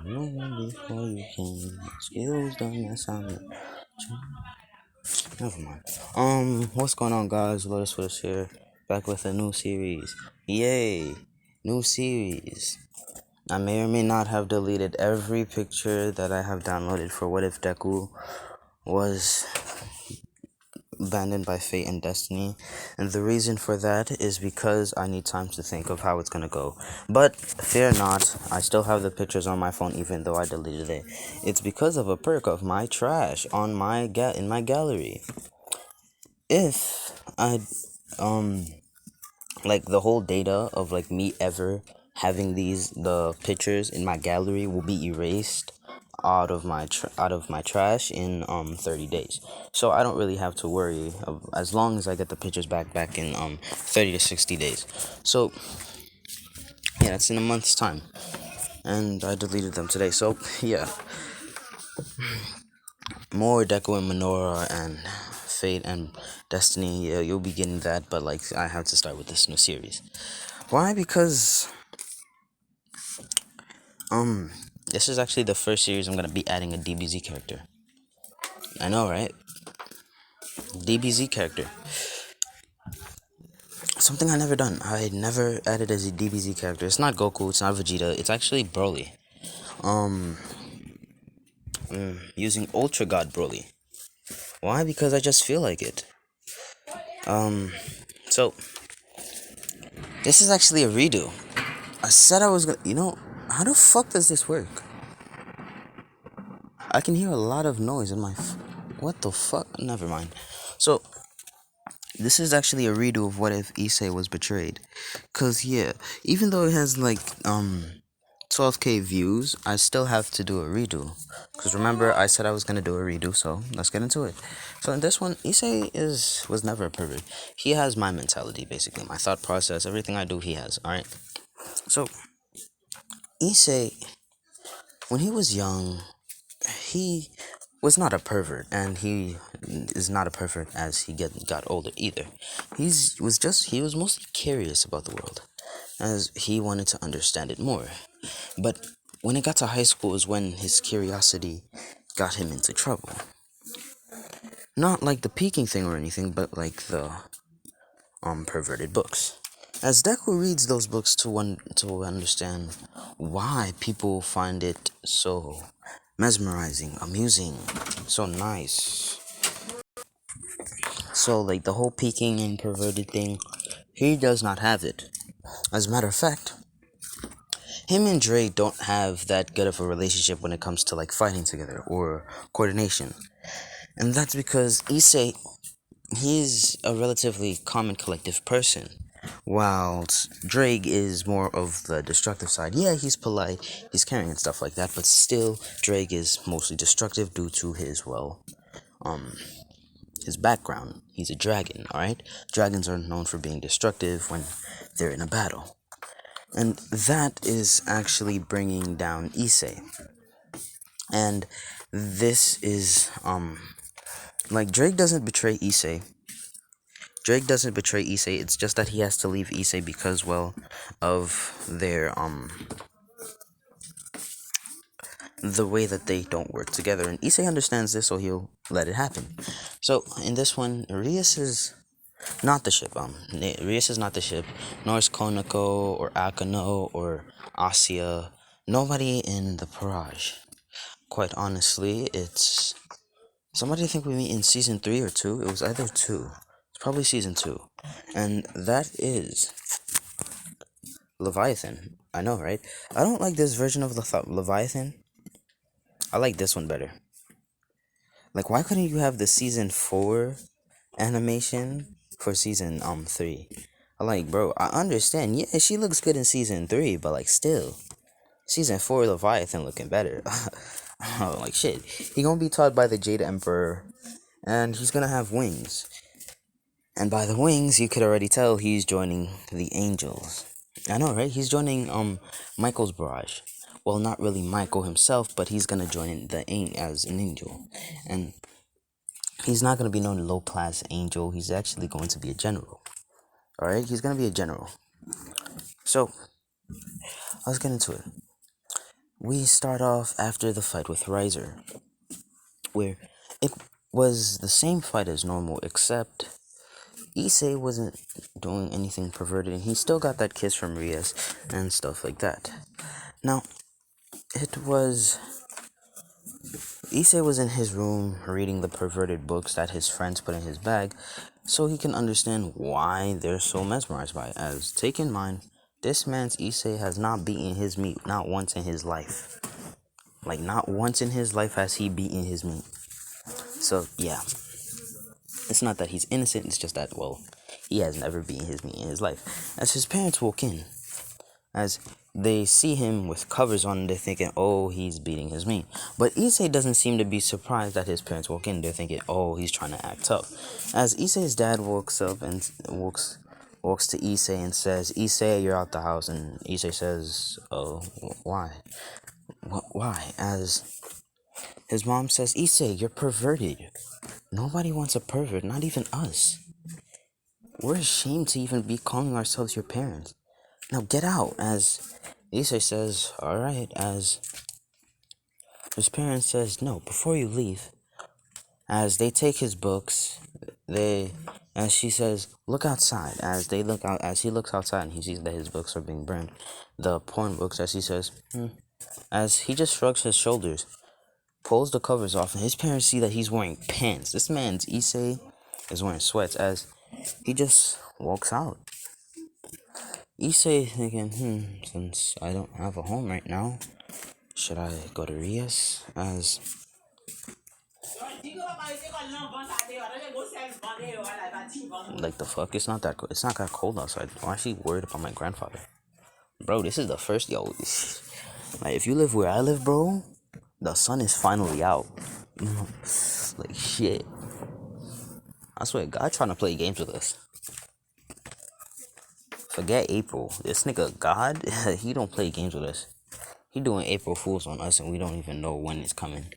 know before you can. Skills don't mess on me. Never mind. What's going on, guys? Lotus Swiss here, back with a new series. Yay! New series. I may or may not have deleted every picture that I have downloaded for What If Deku was abandoned by fate and destiny, and the reason for that is because I need time to think of how it's gonna go. But fear not, I still have the pictures on my phone even though I deleted it. It's because of a perk of my trash on my in my gallery. If I like the whole data of like me ever having the pictures in my gallery will be erased out of my trash in 30 days. So I don't really have to worry as long as I get the pictures back in 30 to 60 days. So yeah, that's in a month's time. And I deleted them today. So yeah, more Deku and Minora and Fate and Destiny. Yeah, you'll be getting that, but like I have to start with this new series. Why? Because this is actually the first series I'm gonna be adding a DBZ character. I know, right? DBZ character. Something I never done. I never added as a DBZ character. It's not Goku. It's not Vegeta. It's actually Broly. Using Ultra God Broly. Why? Because I just feel like it. So this is actually a redo. I said I was gonna. How the fuck does this work? I can hear a lot of noise in my. What the fuck? Never mind. So this is actually a redo of What If Issei was betrayed. Cause yeah, even though it has like 12k views, I still have to do a redo. Cause remember I said I was gonna do a redo, so let's get into it. So in this one, Issei was never a pervert. He has my mentality basically, my thought process, everything I do he has, alright? So Issei, when he was young, he was not a pervert, and he is not a pervert as he got older either. He was mostly curious about the world, as he wanted to understand it more. But when it got to high school is when his curiosity got him into trouble. Not like the peeking thing or anything, but like the perverted books. As Deku reads those books to understand why people find it so mesmerizing, amusing, so nice. So like the whole peeking and perverted thing, he does not have it. As a matter of fact, him and Ddraig don't have that good of a relationship when it comes to like fighting together or coordination. And that's because Issei, he's a relatively calm and collective person, whilst Ddraig is more of the destructive side. Yeah, he's polite, he's caring and stuff like that, but still, Ddraig is mostly destructive due to his background. He's a dragon, alright? Dragons are known for being destructive when they're in a battle. And that is actually bringing down Issei. And this is, like, Ddraig doesn't betray Issei. Ddraig doesn't betray Issei, it's just that he has to leave Issei because, well, of their, the way that they don't work together. And Issei understands this, so he'll let it happen. So, in this one, Rias is not the ship. Rias is not the ship, nor is Konako, or Akano, or Asia. Nobody in the Parage. Quite honestly, it's somebody I think we meet in season 3 or 2. It was either 2. It's probably season 2. And that is Leviathan. I know, right? I don't like this version of Leviathan. I like this one better. Like, why couldn't you have the season 4 animation for season 3? Like, bro, I understand. Yeah, she looks good in season 3, but like, still, season 4 Leviathan looking better. Oh, like shit. He gonna be taught by the Jade Emperor, and he's gonna have wings. And by the wings, you could already tell he's joining the angels. I know, right? He's joining Michael's barrage. Well, not really Michael himself, but he's gonna join as an angel, and he's not gonna be no low class angel. He's actually going to be a general. All right, he's gonna be a general. So let's get into it. we start off after the fight with Riser, where it was the same fight as normal, except Issei wasn't doing anything perverted, and he still got that kiss from Rias and stuff like that. Now, Issei was in his room reading the perverted books that his friends put in his bag, so he can understand why they're so mesmerized by it. As, take in mind, this man's Issei has not beaten his meat, not once in his life. Like, not once in his life has he beaten his meat. So, yeah. It's not that he's innocent, it's just that, well, he has never beaten his meat in his life. As his parents walk in, as they see him with covers on, they're thinking, oh, he's beating his meat. But Issei doesn't seem to be surprised that his parents walk in. They're thinking, oh, he's trying to act tough. As Issei's dad walks up and walks to Issei and says, Issei, you're out the house. And Issei says, oh, why? Why? As his mom says, Issei, you're perverted. Nobody wants a pervert, not even us. We're ashamed to even be calling ourselves your parents. Now get out, as Issei says, alright, as his parents says, no, before you leave, as they take his books, as she says, look outside, as they look out, as he looks outside and he sees that his books are being burned, the porn books, as he says, as he just shrugs his shoulders, pulls the covers off, and his parents see that he's wearing pants. This man's Issei is wearing sweats, as he just walks out. Issei thinking, since I don't have a home right now, should I go to Rias? As like the fuck, it's not that cold outside. I'm actually worried about my grandfather. Bro, this is the first like if you live where I live, bro, the sun is finally out. Like shit. I swear, God trying to play games with us. Forget April. This nigga God, he don't play games with us. He doing April Fools on us and we don't even know when it's coming.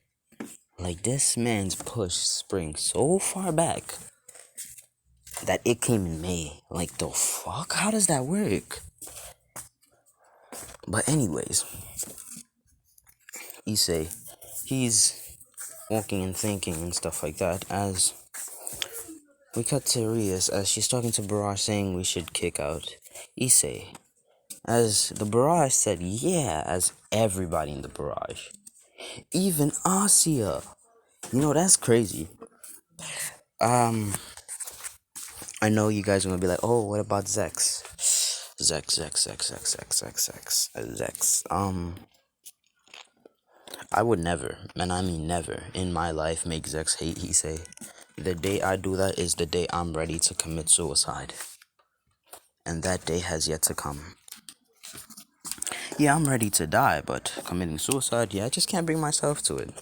Like this man's push springs so far back that it came in May. Like the fuck? How does that work? But anyways, Issei, he's walking and thinking and stuff like that as we cut to Rias as she's talking to Barrage saying we should kick out Issei. As the Barrage said, yeah, as everybody in the Barrage. Even Asia. You know, that's crazy. I know you guys are gonna be like, oh, what about Zex? Zex. I would never, and I mean never, in my life make Zex hate Issei. The day I do that is the day I'm ready to commit suicide. And that day has yet to come. Yeah, I'm ready to die, but committing suicide, yeah, I just can't bring myself to it.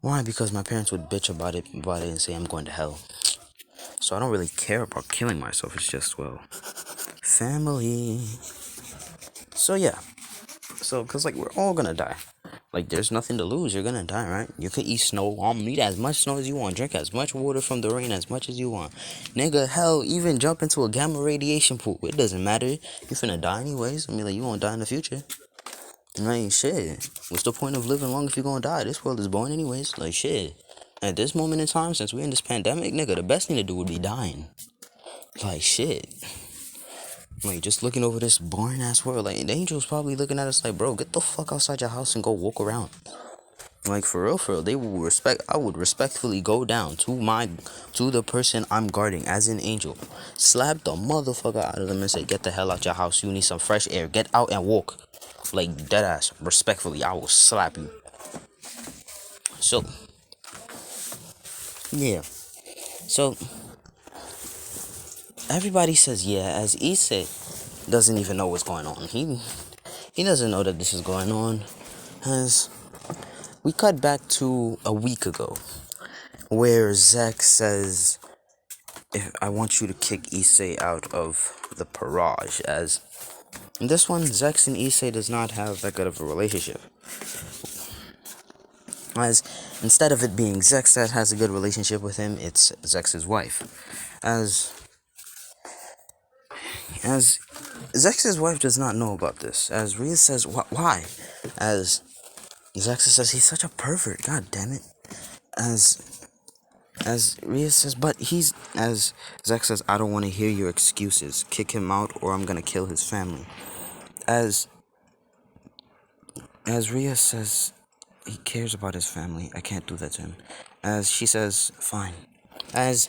Why? Because my parents would bitch about it and say I'm going to hell. So I don't really care about killing myself. It's just, well, family. So yeah. So, cause like we're all gonna die. Like there's nothing to lose. You're gonna die, right? You can eat snow. Eat as much snow as you want. Drink as much water from the rain as much as you want. Nigga, hell, even jump into a gamma radiation pool. It doesn't matter. You finna die anyways. I mean, like you won't die in the future. Like shit. What's the point of living long if you're gonna die? This world is boring anyways. Like shit. At this moment in time, since we're in this pandemic, nigga, the best thing to do would be dying. Like shit. Like just looking over this boring ass world. Like the angels probably looking at us like, bro, get the fuck outside your house and go walk around. Like for real, they will respect. I would respectfully go down to the person I'm guarding as an angel, slap the motherfucker out of them and say, get the hell out your house. You need some fresh air. Get out and walk. Like dead ass. Respectfully, I will slap you. So yeah. So everybody says yeah, as Issei doesn't even know what's going on. He doesn't know that this is going on. As we cut back to a week ago, where Zack says, I want you to kick Issei out of the Parage. As in this one, Zex and Issei does not have that good of a relationship. As instead of it being Zex that has a good relationship with him, it's Zex's wife. As As Zex's wife does not know about this. As Rhea says, why? As Zexa says, he's such a pervert. God damn it. As Rhea says, but he's... As Zex says, I don't want to hear your excuses. Kick him out or I'm gonna kill his family. As Rhea says, he cares about his family. I can't do that to him. As she says, fine. As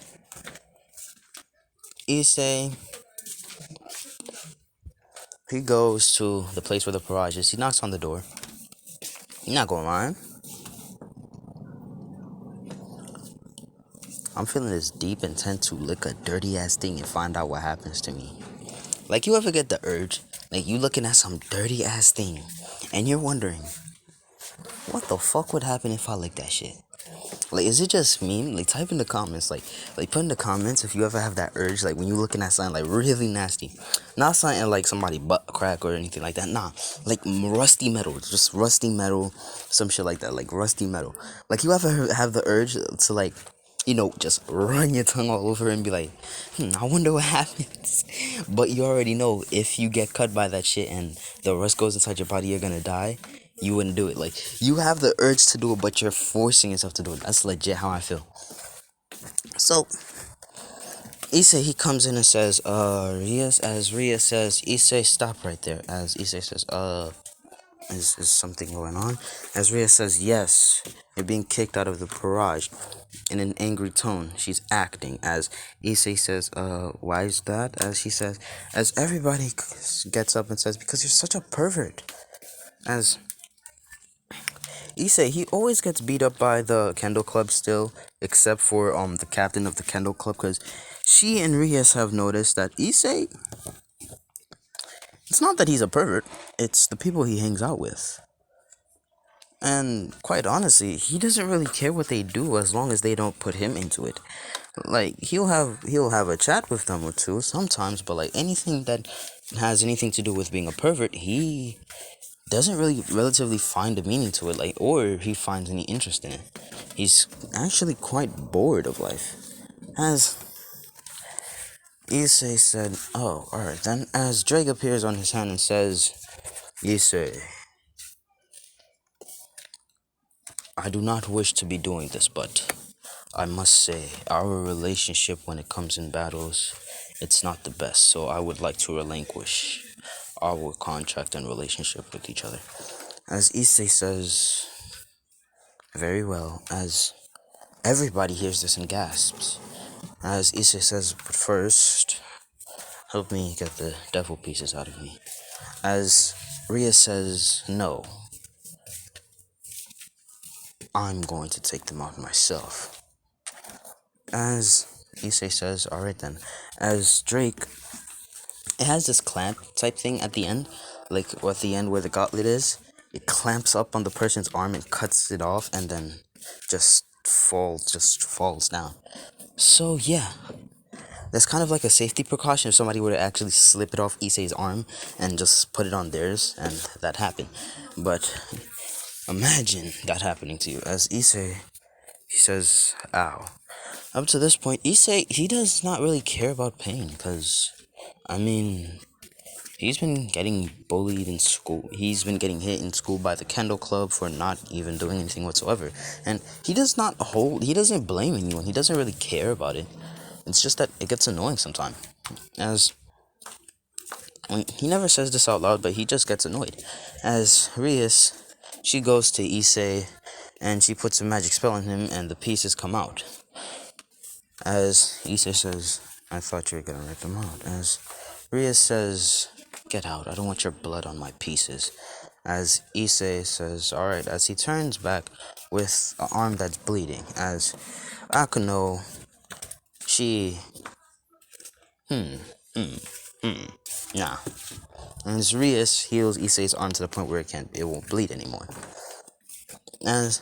Issei, he goes to the place where the barrage is. He knocks on the door. You're not gonna lie. I'm feeling this deep intent to lick a dirty ass thing and find out what happens to me. Like, you ever get the urge? Like, you looking at some dirty ass thing and you're wondering, what the fuck would happen if I lick that shit? Like, is it just me? Like, type in the comments. Like put in the comments if you ever have that urge. Like, when you looking at something like really nasty, not something like somebody butt crack or anything like that. Nah, like rusty metal, just rusty metal, some shit like that. Like rusty metal. Like, you ever have the urge to, like, you know, just run your tongue all over and be like, I wonder what happens. But you already know if you get cut by that shit and the rust goes inside your body, you're gonna die. You wouldn't do it. Like, you have the urge to do it, but you're forcing yourself to do it. That's legit how I feel. So, Issei, he comes in and says, as Rhea says, Issei, stop right there. As Issei says, is something going on? As Rhea says, yes, you're being kicked out of the barrage. In an angry tone, she's acting. As Issei says, why is that? As she says, as everybody gets up and says, because you're such a pervert. As Issei, he always gets beat up by the Kendo Club still, except for the captain of the Kendo Club, because she and Rias have noticed that Issei, it's not that he's a pervert, it's the people he hangs out with. And quite honestly, he doesn't really care what they do as long as they don't put him into it. Like, he'll have a chat with them or two sometimes, but like anything that has anything to do with being a pervert, he doesn't really relatively find a meaning to it, like, or he finds any interest in it. He's actually quite bored of life. As Issei said, oh, alright then. As Ddraig appears on his hand and says, Issei, I do not wish to be doing this, but I must say, our relationship when it comes in battles, it's not the best, so I would like to relinquish our contract and relationship with each other. As Issei says, very well. As everybody hears this and gasps. As Issei says, but first, help me get the devil pieces out of me. As Rhea says, no, I'm going to take them out myself. As Issei says, alright then. As Ddraig, it has this clamp type thing at the end, like at the end where the gauntlet is. It clamps up on the person's arm and cuts it off, and then just falls down. So yeah, that's kind of like a safety precaution if somebody were to actually slip it off Issei's arm and just put it on theirs, and that happened. But imagine that happening to you. As Issei, he says, ow. Up to this point, Issei, he does not really care about pain, because, I mean, he's been getting bullied in school. He's been getting hit in school by the Kendo Club for not even doing anything whatsoever. And he doesn't blame anyone. He doesn't really care about it. It's just that it gets annoying sometimes. As, he never says this out loud, but he just gets annoyed. As Rias, she goes to Issei, and she puts a magic spell on him, and the pieces come out. As Issei says, I thought you were gonna rip them out. As Rias says, get out, I don't want your blood on my pieces. As Issei says, alright, as he turns back with an arm that's bleeding. As Akuno, she, nah. As Rias heals Issei's arm to the point where it won't bleed anymore. As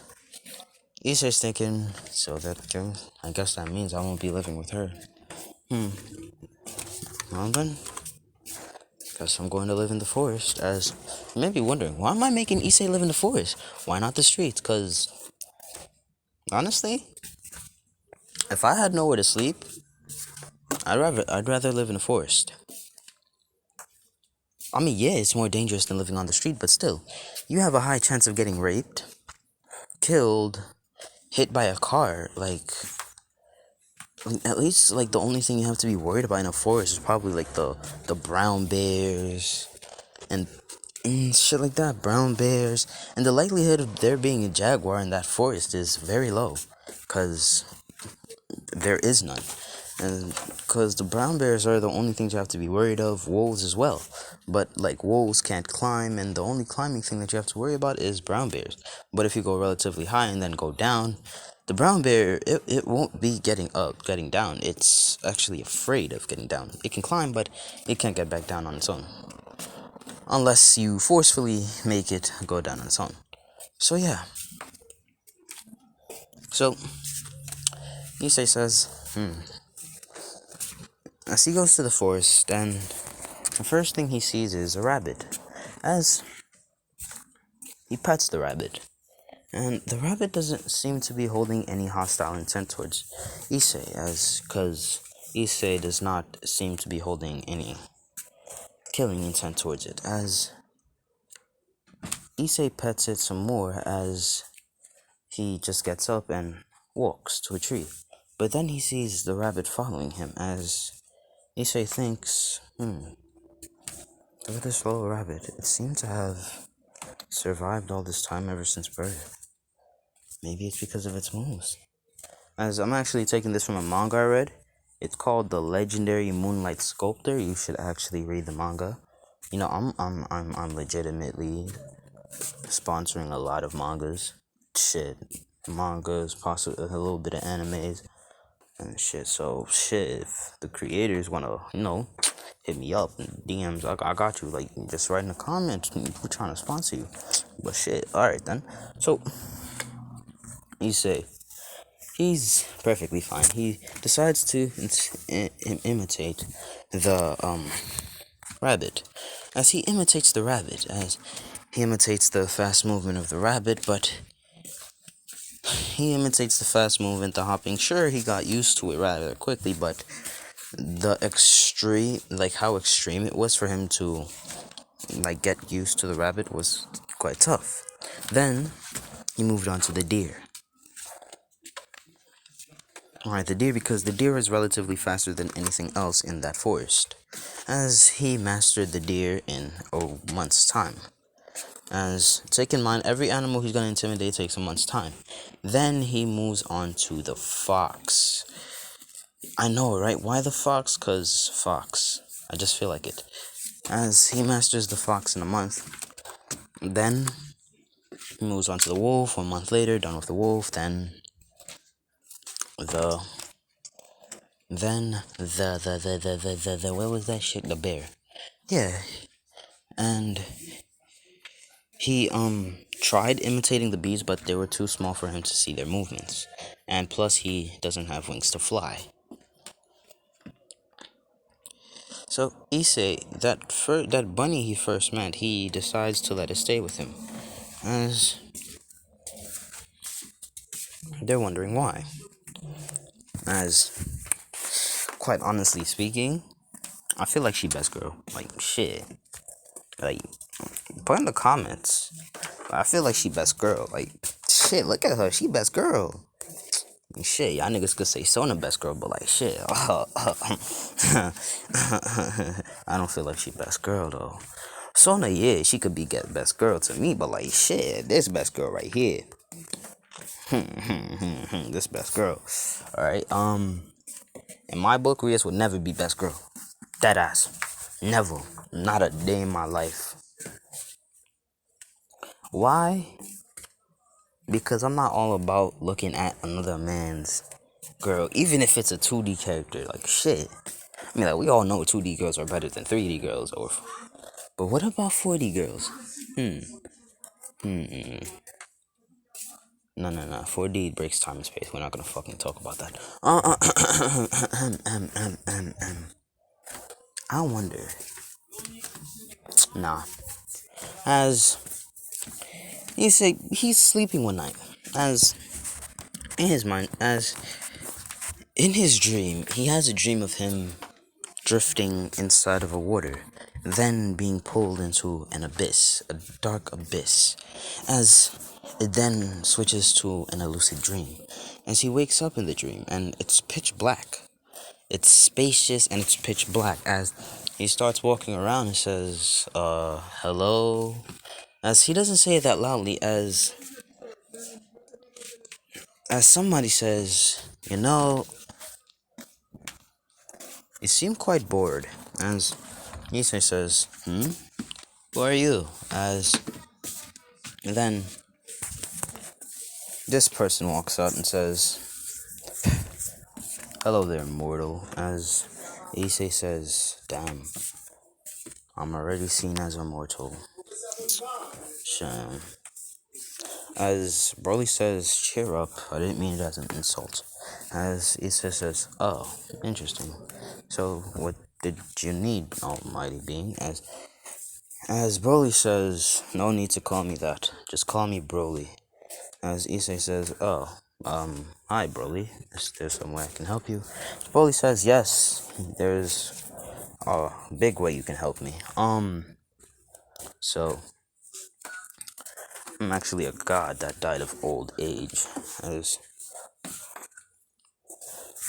Issei's thinking, so I guess that means I won't be living with her. Well then, guess I'm going to live in the forest. As you may be wondering, why am I making Issei live in the forest? Why not the streets? Cause honestly, if I had nowhere to sleep, I'd rather live in the forest. I mean, yeah, it's more dangerous than living on the street, but still, you have a high chance of getting raped, killed, hit by a car. Like, at least, like, the only thing you have to be worried about in a forest is probably, like, the brown bears and shit like that. Brown bears. And the likelihood of there being a jaguar in that forest is very low, because there is none. And because the brown bears are the only things you have to be worried of, wolves as well. But like wolves can't climb, and the only climbing thing that you have to worry about is brown bears. But if you go relatively high and then go down, the brown bear, it won't be getting up, getting down. It's actually afraid of getting down. It can climb, but it can't get back down on its own. Unless you forcefully make it go down on its own. So yeah. So, Issei says, as he goes to the forest, and the first thing he sees is a rabbit. As he pets the rabbit, and the rabbit doesn't seem to be holding any hostile intent towards Issei, because Issei does not seem to be holding any killing intent towards it. As Issei pets it some more, as he just gets up and walks to a tree. But then he sees the rabbit following him, as Issei thinks, look at this little rabbit. It seemed to have survived all this time ever since birth. Maybe it's because of its moves. As I'm actually taking this from a manga I read. It's called The Legendary Moonlight Sculptor. You should actually read the manga. You know, I'm legitimately sponsoring a lot of mangas. Shit. Mangas, possibly a little bit of animes and shit. So shit, if the creators wanna, hit me up in DMs, I got you. Like, just write in the comments. We're trying to sponsor you. But shit, alright then. So Issei, he's perfectly fine. He decides to imitate the rabbit. As he imitates the rabbit, as he imitates the fast movement of the rabbit, but he imitates the fast movement, the hopping. Sure, he got used to it rather quickly, but the extreme, like how extreme it was for him to like get used to the rabbit was quite tough. Then he moved on to the deer. Alright, the deer, because the deer is relatively faster than anything else in that forest, as he mastered the deer in a month's time. As, take in mind, every animal he's gonna intimidate takes a month's time. Then he moves on to the fox. I know, right? Why the fox? Cause fox. I just feel like it. As he masters the fox in a month, then he moves on to the wolf. 1 month later, done with the wolf. Then the where was that shit? The bear. Yeah. And he tried imitating the bees, but they were too small for him to see their movements. And plus, he doesn't have wings to fly. So Issei, that bunny he first met, he decides to let it stay with him, as they're wondering why. As, quite honestly speaking, I feel like she best girl. Like, shit. Like, put in the comments. I feel like she best girl. Like, shit, look at her. She best girl. Shit, y'all niggas could say Sona best girl, but like, shit. I don't feel like she best girl, though. Sona, yeah, she could be get best girl to me, but like, shit, this best girl right here. This best girl. Alright, in my book, Rias would never be best girl. Dead ass. Never. Not a day in my life. Why? Because I'm not all about looking at another man's girl, even if it's a 2D character. Like, shit. I mean, like, we all know 2D girls are better than 3D girls, but what about 4D girls? No. 4D breaks time and space. We're not gonna fucking talk about that. I wonder. Nah. As he's sleeping one night. As in his mind, as in his dream, he has a dream of him drifting inside of a water. then being pulled into an abyss, a dark abyss, as it then switches to an lucid dream. As he wakes up in the dream, and it's pitch black. It's spacious and it's pitch black. As he starts walking around and says, hello. As he doesn't say it that loudly, as somebody says, you seem quite bored. As Issei says, who are you? As then this person walks out and says, hello there, mortal. As Issei says, damn, I'm already seen as immortal. Shame. As Broly says, cheer up, I didn't mean it as an insult. As Issei says, oh, interesting. So, what did you need, almighty being? As Broly says, no need to call me that, just call me Broly. As Issei says, oh, hi Broly, is there some way I can help you? Broly says, yes, there's a big way you can help me. So, I'm actually a god that died of old age.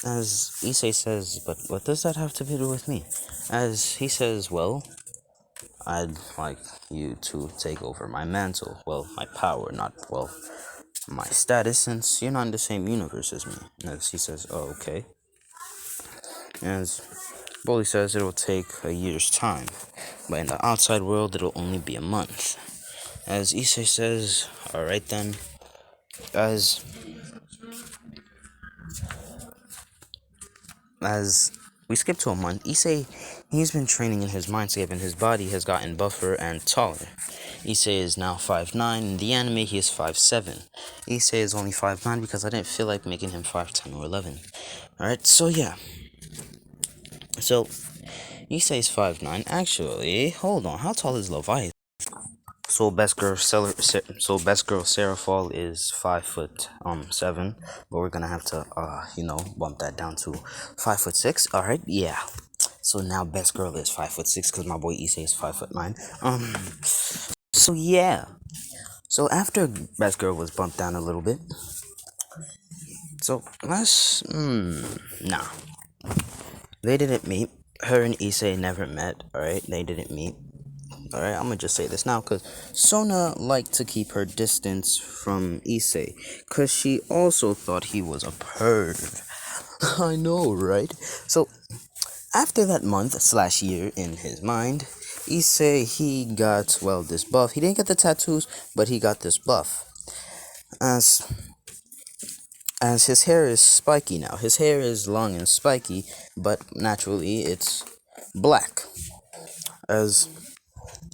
As Issei says, but what does that have to do with me? As he says, well, I'd like you to take over my mantle. Well, my power, not, well, my status, since you're not in the same universe as me. As he says, oh, okay. As Broly says, it'll take a year's time, but in the outside world, it'll only be a month. As Issei says, alright then. As we skip to a month, Issei, he's been training in his mindscape and his body has gotten buffer and taller. Issei is now 5'9", in the anime he is 5'7". Issei is only 5'9" because I didn't feel like making him 5'10" or 11. Alright, so yeah. So, Issei is 5'9". Actually, hold on, how tall is Leviathan? So best girl Seraphol is 5'7", but we're gonna have to bump that down to 5'6". All right, yeah. So now best girl is 5'6" because my boy Issei is 5'9". So yeah. So after best girl was bumped down a little bit. So they didn't meet. Her and Issei never met. All right, they didn't meet. Alright, I'm gonna just say this now, because Sona liked to keep her distance from Issei, because she also thought he was a perv. I know, right? So, after that month/year in his mind, Issei, he got, well, this buff. He didn't get the tattoos, but he got this buff. As his hair is spiky now. His hair is long and spiky, but naturally it's black. As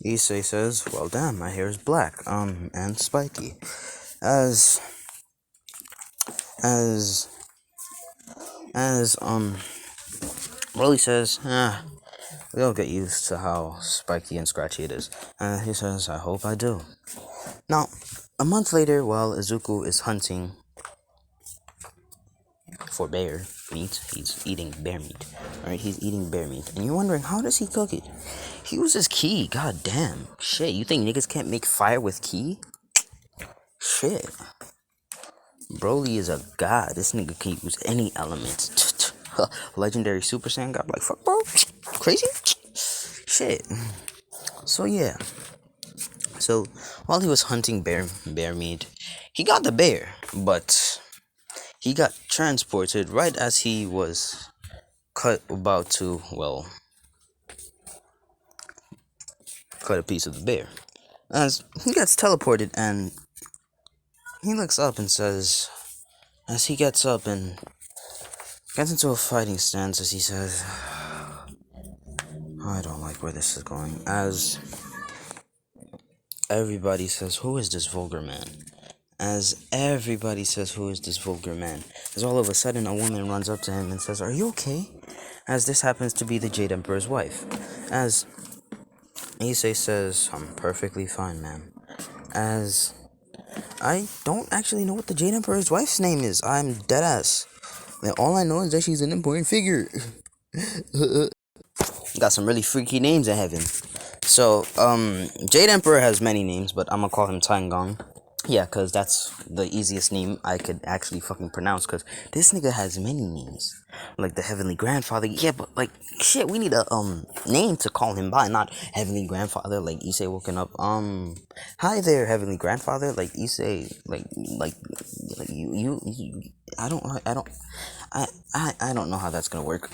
Issei says, well damn, my hair is black, and spiky. As Broly says, we'll get used to how spiky and scratchy it is. And he says, I hope I do. Now, a month later, while Izuku is hunting for bear meat, he's eating bear meat. Alright, he's eating bear meat. And you're wondering, how does he cook it? He uses ki, god damn. Shit, you think niggas can't make fire with ki? Shit. Broly is a god. This nigga can use any element. Legendary Super Saiyan god. Like, fuck, bro? Crazy? Shit. So, yeah. So, while he was hunting bear meat, he got the bear, but he got transported right as he was about to, well, cut a piece of the bear. As he gets teleported and he looks up and says, as he gets up and gets into a fighting stance, as he says, I don't like where this is going. As everybody says, who is this vulgar man? As everybody says, who is this vulgar man? As all of a sudden a woman runs up to him and says, are you okay? As this happens to be the Jade Emperor's wife. As Issei says, I'm perfectly fine, ma'am. As I don't actually know what the Jade Emperor's wife's name is. I'm deadass. All I know is that she's an important figure. Got some really freaky names in heaven. So, Jade Emperor has many names, but I'm gonna call him Tangong. Yeah, cause that's the easiest name I could actually fucking pronounce. Cause this nigga has many names, like the Heavenly Grandfather. Yeah, but like shit, we need a name to call him by, not Heavenly Grandfather. Like Issei woken up. Hi there, Heavenly Grandfather. Like Issei, like you. I don't know how that's gonna work.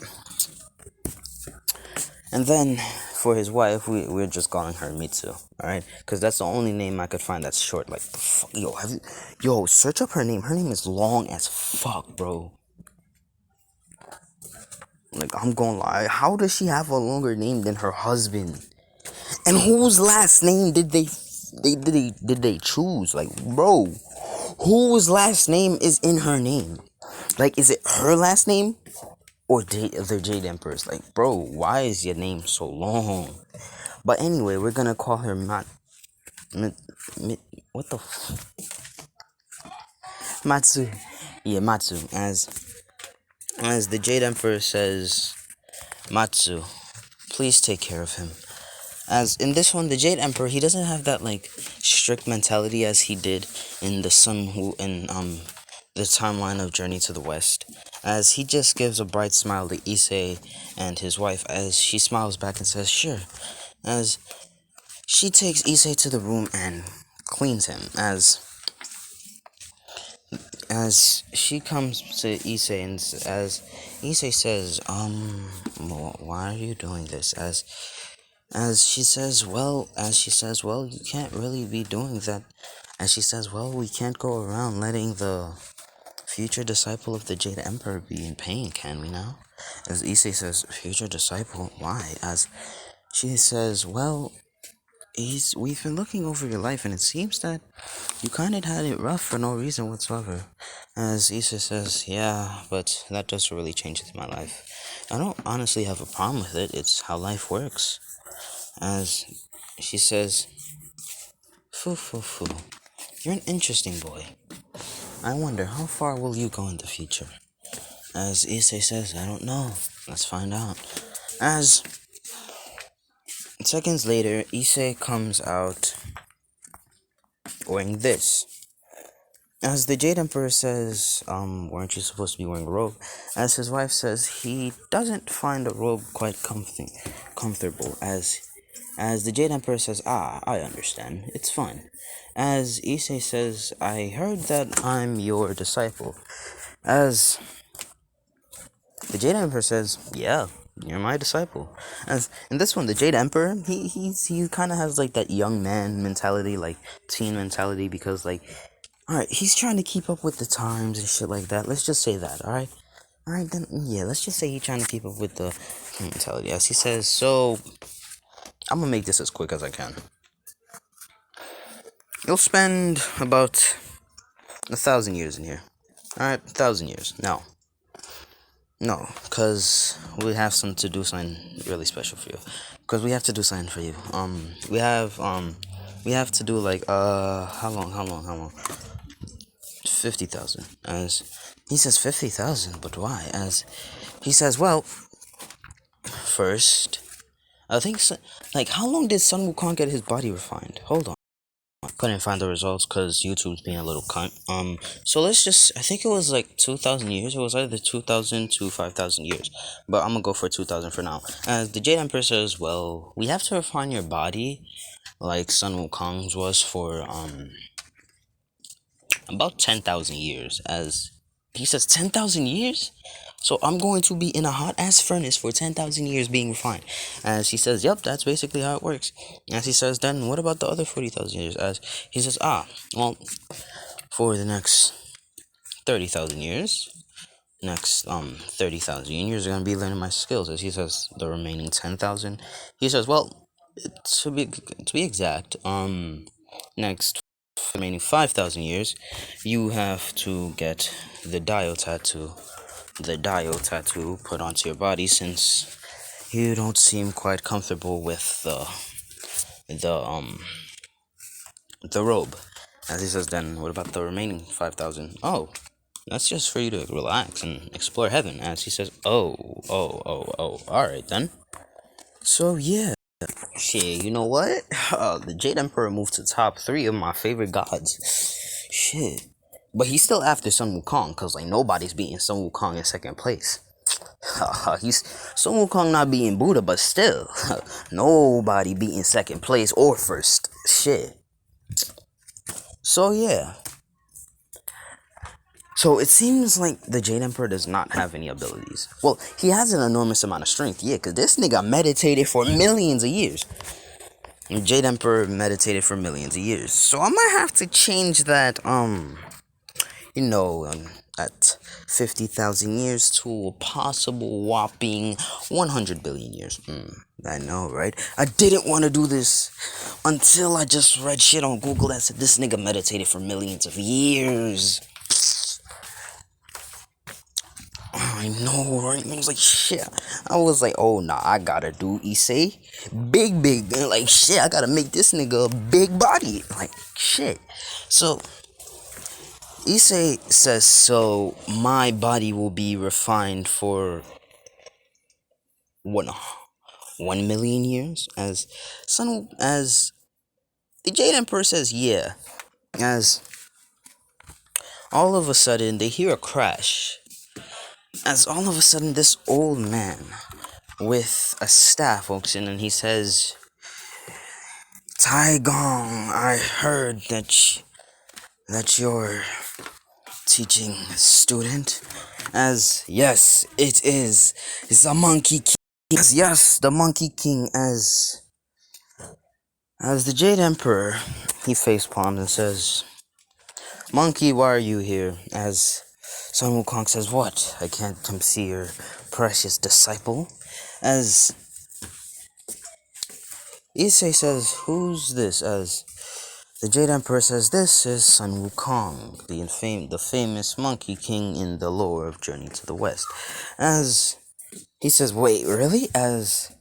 And then for his wife, we're just calling her Mitsu, alright? Because that's the only name I could find that's short. Like, the fuck, yo, search up her name. Her name is long as fuck, bro. Like, I'm gonna lie. How does she have a longer name than her husband? And whose last name did they choose? Like, bro, whose last name is in her name? Like, is it her last name? Or the Jade Emperor's? Like, bro, why is your name so long? But anyway, we're gonna call her what the Matsu. Yeah, Matsu. As the Jade Emperor says, Matsu, please take care of him. As in this one, the Jade Emperor, he doesn't have that like strict mentality as he did in the the timeline of Journey to the West. As he just gives a bright smile to Issei and his wife as she smiles back and says, sure. As she takes Issei to the room and cleans him. As she comes to Issei and as Issei says, why are you doing this? As she says, well, you can't really be doing that. As she says, well, we can't go around letting the future disciple of the Jade Emperor be in pain, can we now? As Issei says, future disciple, why? As she says, well, we've been looking over your life and it seems that you kinda had it rough for no reason whatsoever. As Issei says, yeah, but that doesn't really change my life. I don't honestly have a problem with it, it's how life works. As she says, foo, you're an interesting boy. I wonder, how far will you go in the future? As Issei says, I don't know. Let's find out. As seconds later, Issei comes out wearing this. As the Jade Emperor says, weren't you supposed to be wearing a robe? As his wife says, he doesn't find a robe quite comfortable. As the Jade Emperor says, I understand. It's fine. As Issei says, I heard that I'm your disciple. As the Jade Emperor says, yeah, you're my disciple. As in this one, the Jade Emperor, he kind of has like that young man mentality, like teen mentality, because like, alright, he's trying to keep up with the times and shit like that. Let's just say that, alright? Alright, then, yeah, let's just say he's trying to keep up with the mentality. As he says, so, I'm gonna make this as quick as I can. You'll spend about 1,000 years in here. Alright, 1,000 years. No, because we have some to do something really special for you. Because we have to do something for you. We have to do like, how long? 50,000. As he says 50,000, but why? As he says, well, first, I think, like, how long did Sun Wukong get his body refined? Hold on. Couldn't find the results because YouTube's being a little cunt. So let's just, I think it was like 2,000 years. It was either 2,000 to 5,000 years. But I'm gonna go for 2,000 for now. As the Jade Emperor says, well, we have to refine your body like Sun Wukong's was for, about 10,000 years. As he says, 10,000 years? So I'm going to be in a hot ass furnace for 10,000 years being refined. As he says, yep, that's basically how it works. As he says, then what about the other 40,000 years? As he says, well, for the next 30,000 years, next 30,000 years, you're gonna be learning my skills. As he says, the remaining 10,000, he says, well, to be exact, next remaining 5,000 years, you have to get the Dio tattoo put onto your body, since you don't seem quite comfortable with the robe. As he says, then what about the remaining 5,000? Oh, that's just for you to relax and explore heaven. As he says, oh, alright then. So yeah, shit, you know what? The Jade Emperor moved to top 3 of my favorite gods. Shit. But he's still after Sun Wukong, cause like nobody's beating Sun Wukong in second place. He's Sun Wukong not beating Buddha, but still, nobody beating second place or first. Shit. So yeah. So it seems like the Jade Emperor does not have any abilities. Well, he has an enormous amount of strength, yeah, cause this nigga meditated for millions of years. The Jade Emperor meditated for millions of years. So I might have to change that, at 50,000 years to a possible whopping 100 billion years. I know, right? I didn't want to do this until I just read shit on Google that said this nigga meditated for millions of years. I know, right? I was like, shit. I was like, oh, nah, I gotta do Issei. Big. And like, shit, I gotta make this nigga a big body. Like, shit. So, Issei says, so my body will be refined for 1 million years? As the Jade Emperor says, yeah. As all of a sudden, they hear a crash. As all of a sudden, this old man with a staff walks in and he says, Tai Gong, I heard that you're teaching a student. As yes, it is. It's a monkey king. Yes, the monkey king. As the Jade Emperor, he facepalms and says, Monkey, why are you here? As Sun Wukong says, what? I can't come see your precious disciple. As Issei says, who's this? As the Jade Emperor says, this is Sun Wukong, the famous Monkey King in the lore of Journey to the West. As he says, wait, really? As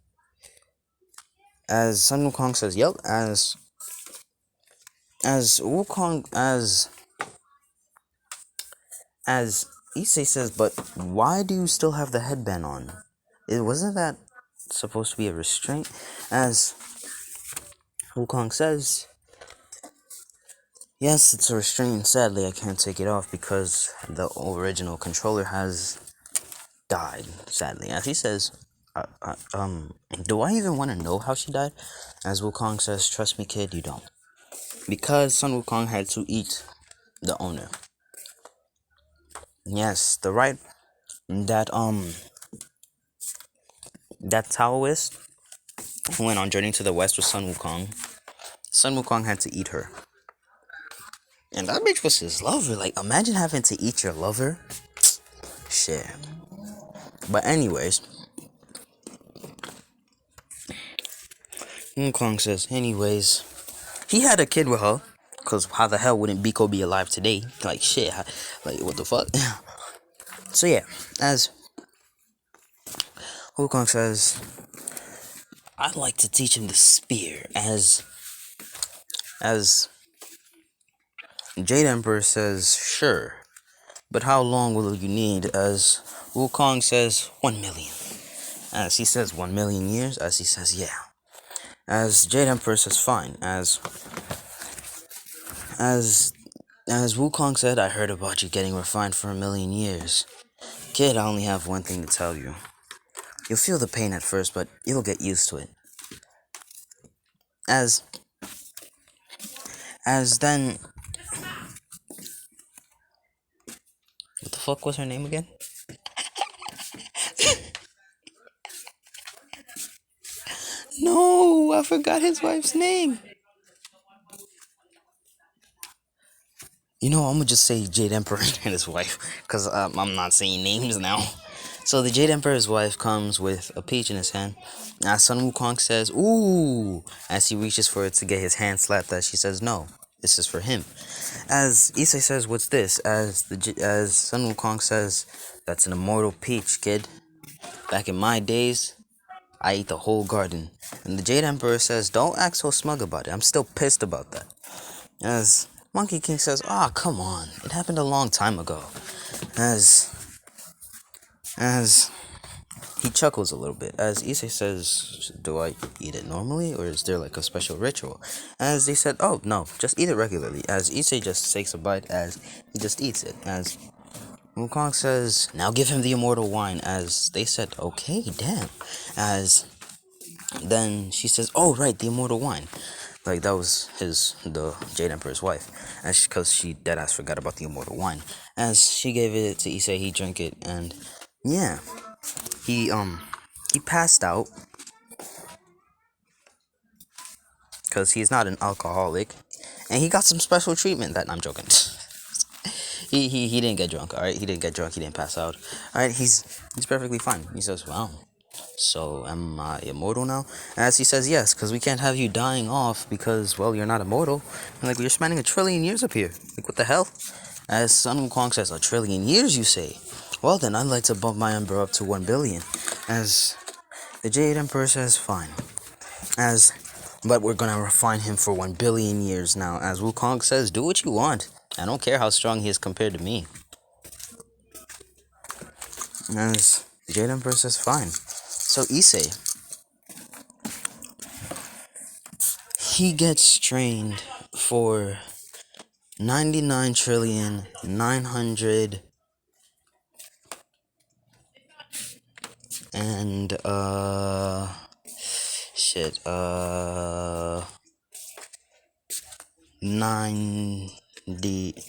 Sun Wukong says, yep. As Issei says, but why do you still have the headband on? Wasn't that supposed to be a restraint? As Wukong says, yes, it's a restraint. Sadly, I can't take it off because the original controller has died. Sadly, as he says, do I even want to know how she died? As Wukong says, trust me, kid, you don't. Because Sun Wukong had to eat the owner. Yes, the right that Taoist who went on Journey to the West with Sun Wukong. Sun Wukong had to eat her. And that bitch was his lover. Like, imagine having to eat your lover. Shit. But anyways, Wukong says, anyways, he had a kid with her. Cause how the hell wouldn't Biko be alive today? Like, shit. Like, what the fuck? So yeah, as Wukong says, I'd like to teach him the spear. As Jade Emperor says, sure. But how long will you need? As Wukong says, 1 million. As he says, 1 million years. As he says, yeah. As Jade Emperor says, fine. As Wukong said, I heard about you getting refined for 1 million years. Kid, I only have one thing to tell you. You'll feel the pain at first, but you'll get used to it. As then... What the fuck was her name again? No, I forgot his wife's name. You know, I'm gonna just say Jade Emperor and his wife, because I'm not saying names now. So the Jade Emperor's wife comes with a peach in his hand. As Sun Wukong says, ooh, as he reaches for it to get his hand slapped at, she says, no, this is for him. As Issei says, what's this? As Sun Wukong says, that's an immortal peach, kid. Back in my days, I ate the whole garden. And the Jade Emperor says, don't act so smug about it. I'm still pissed about that. As Monkey King says, come on. It happened a long time ago. As he chuckles a little bit as Issei says, "Do I eat it normally, or is there like a special ritual?" As they said, "Oh no, just eat it regularly." As Issei just takes a bite, as he just eats it. As Wukong says, "Now give him the immortal wine." As they said, "Okay, damn." As then she says, "Oh right, the immortal wine." Like that was the Jade Emperor's wife, as because she deadass forgot about the immortal wine. As she gave it to Issei, he drank it, and yeah, he he passed out because he's not an alcoholic, and he got some special treatment. That I'm joking. He didn't get drunk. All right, he didn't get drunk. He didn't pass out. All right, he's perfectly fine. He says, "Wow, so am I immortal now?" As he says, "Yes, because we can't have you dying off because well, you're not immortal. And, like we're spending 1,000,000,000,000 up here. Like what the hell?" As Sun Wukong says, "1,000,000,000,000, you say? Well then, I'd like to bump my number up to 1,000,000,000." As the Jade Emperor says, "Fine." As but we're gonna refine him for 1,000,000,000 years now. As Wukong says, "Do what you want. I don't care how strong he is compared to me." As Jade Emperor says, "Fine." So Issei, he gets trained for 99,900,000,000 and shit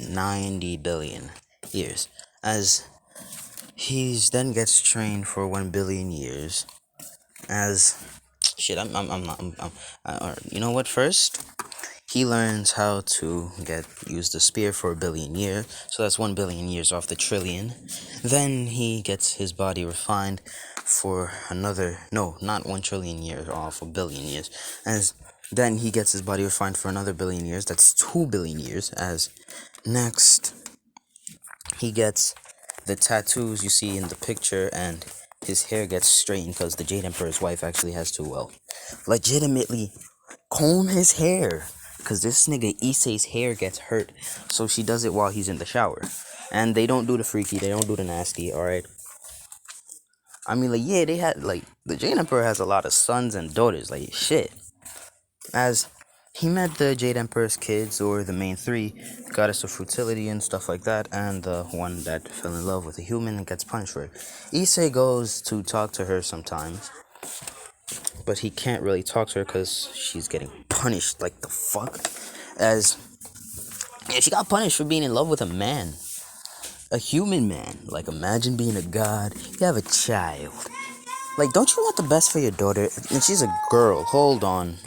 90 billion years. As he's then gets trained for 1,000,000,000 years. As shit, I'm not. You know what? First, he learns how to use the spear for 1,000,000,000 years. So that's 1,000,000,000 years off the trillion. Then he gets his body refined for another. No, not 1,000,000,000,000 years off 1,000,000,000 years. As then he gets his body refined for another 1,000,000,000 years. That's 2,000,000,000 years. As next, he gets the tattoos you see in the picture, and his hair gets straightened because the Jade Emperor's wife actually has to, well, legitimately comb his hair. Because this nigga Issei's hair gets hurt, so she does it while he's in the shower. And they don't do the freaky, they don't do the nasty, alright? I mean, like, yeah, they had, like, the Jade Emperor has a lot of sons and daughters, like, shit. As he met the Jade Emperor's kids, or the main three, goddess of fertility and stuff like that, and the one that fell in love with a human and gets punished for it. Issei goes to talk to her sometimes, but he can't really talk to her because she's getting punished. Like the fuck? As yeah, she got punished for being in love with a man, a human man. Like imagine being a god. You have a child. Like, don't you want the best for your daughter? And she's a girl. Hold on.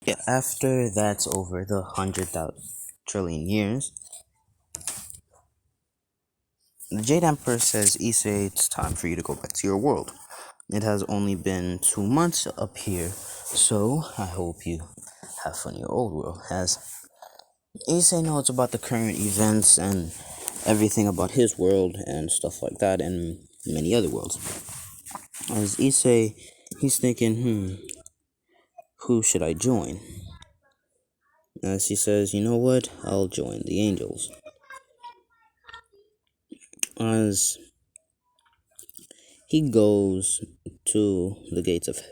Yeah. After that's over, the 100,000,000,000,000 years, the Jade Emperor says, "Issei, it's time for you to go back to your world. It has only been 2 months up here, so I hope you have fun in your old world." As Issei knows about the current events and everything about his world and stuff like that, and many other worlds. As Issei, he's thinking, who should I join? As he says, "You know what? I'll join the angels." As he goes to the gates of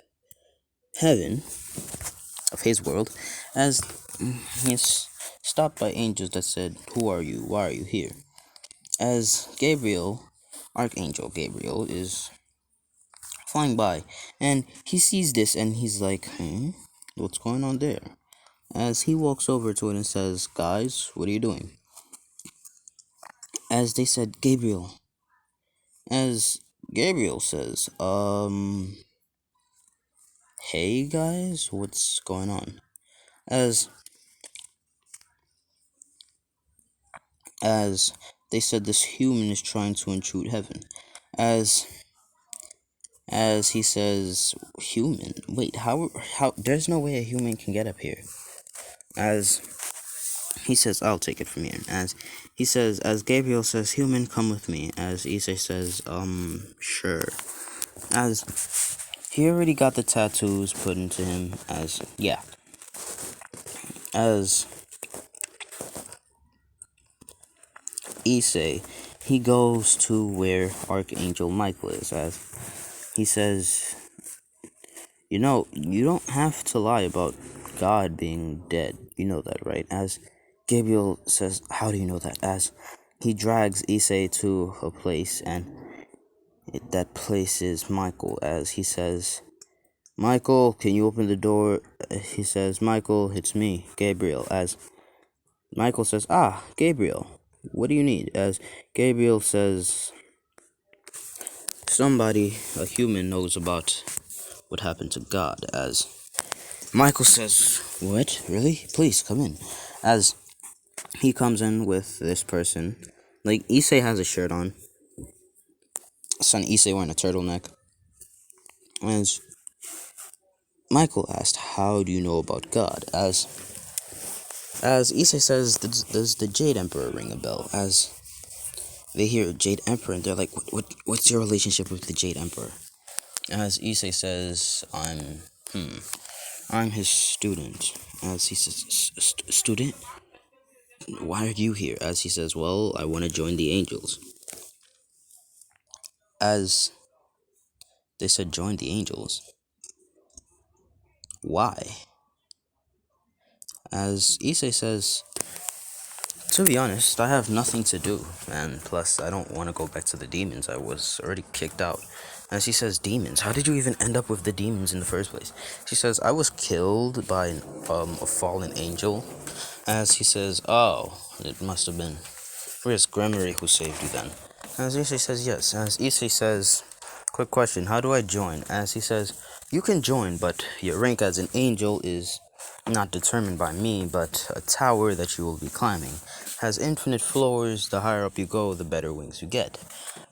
heaven, of his world, as he's stopped by angels that said, "Who are you? Why are you here?" As Gabriel, Archangel Gabriel, is flying by, and he sees this and he's like, what's going on there? As he walks over to it and says, "Guys, what are you doing?" As they said, "Gabriel." As Gabriel says, "Hey guys, what's going on?" As as they said, this human is trying to intrude heaven. As he says, "Human? Wait, how there's no way a human can get up here." As he says, "I'll take it from here." As he says, as Gabriel says, "Human, come with me." As Issei says, sure." As he already got the tattoos put into him, as, yeah. As Issei, he goes to where Archangel Michael is, as he says, you know, you don't have to lie about God being dead. You know that, right? As Gabriel says, how do you know that? As he drags Issei to a place, and that place is Michael. As he says, Michael, can you open the door? He says, Michael, it's me, Gabriel. As Michael says, Gabriel, what do you need? As Gabriel says, somebody, a human, knows about what happened to God. As Michael says, what? Really? Please, come in. As he comes in with this person, like, Issei has a shirt on. Son Issei wearing a turtleneck. As Michael asked, how do you know about God? As Issei says, does the Jade Emperor ring a bell? As they hear Jade Emperor, and they're like, what's your relationship with the Jade Emperor? As Issei says, I'm his student. As he says, student? Why are you here? As he says, well, I want to join the angels. As they said, join the angels. Why? As Issei says, to be honest, I have nothing to do, and plus, I don't want to go back to the demons. I was already kicked out. As he says, demons? How did you even end up with the demons in the first place? She says, I was killed by a fallen angel. As he says, oh, it must have been. Where's Gremory who saved you then? As Issei says, yes. As Issei says, quick question, how do I join? As he says, you can join, but your rank as an angel is not determined by me, but a tower that you will be climbing. Has infinite floors. The higher up you go, the better wings you get.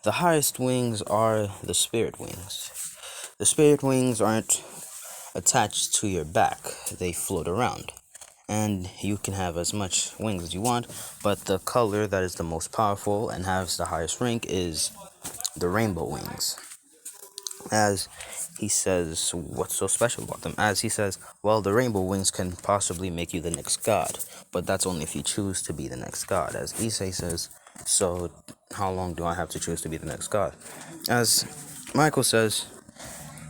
The highest wings are the spirit wings. The spirit wings aren't attached to your back, they float around. And you can have as much wings as you want, but the color that is the most powerful and has the highest rank is the rainbow wings. As he says, what's so special about them? As he says, well, the rainbow wings can possibly make you the next god, but that's only if you choose to be the next god. As Issei says, so how long do I have to choose to be the next god? As Michael says,